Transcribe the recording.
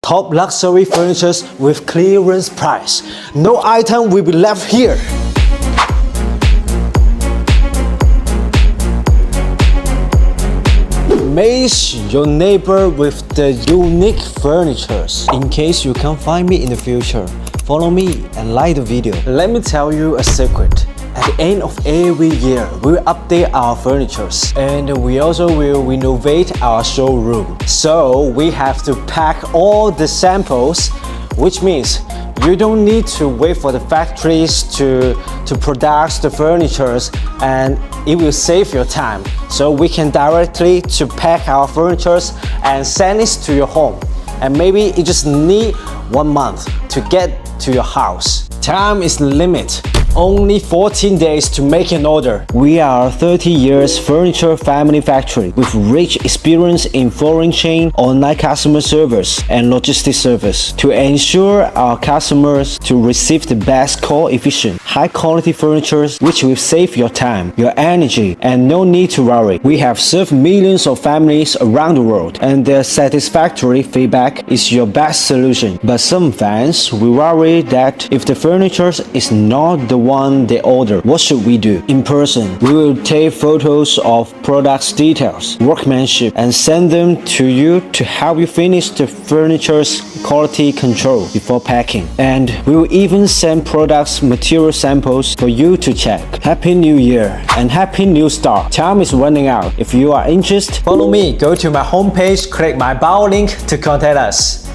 top luxury furnitures with clearance price. No item will be left here. Amaze your neighbor with the unique furnitures. In case you can't find me in the future, follow me and like the video. Let me tell you a secret. At the end of every year, we will update our furnitures and we also will renovate our showroom. So we have to pack all the samples, which means you don't need to wait for the factories to produce the furnitures, and it will save your time. So we can directly to pack our furnitures and send it to your home. And maybe you just need 1 month to get to your house. Time is limit. Only 14 days to make an order. We are a 30 years furniture family factory with rich experience in foreign chain, online customer service, and logistics service to ensure our customers to receive the best cost-efficient, high-quality furniture which will save your time, your energy, and no need to worry. We have served millions of families around the world, and their satisfactory feedback is your best solution. But some fans will worry that if the furniture is not the one they order, what should we do? In person, we will take photos of products details, workmanship, and send them to you to help you finish the furniture's quality control before packing. And we will even send products material samples for you to check. Happy New Year and Happy New Start. Time is running out. If you are interested, follow me. Go to my homepage, click my bio link to contact us.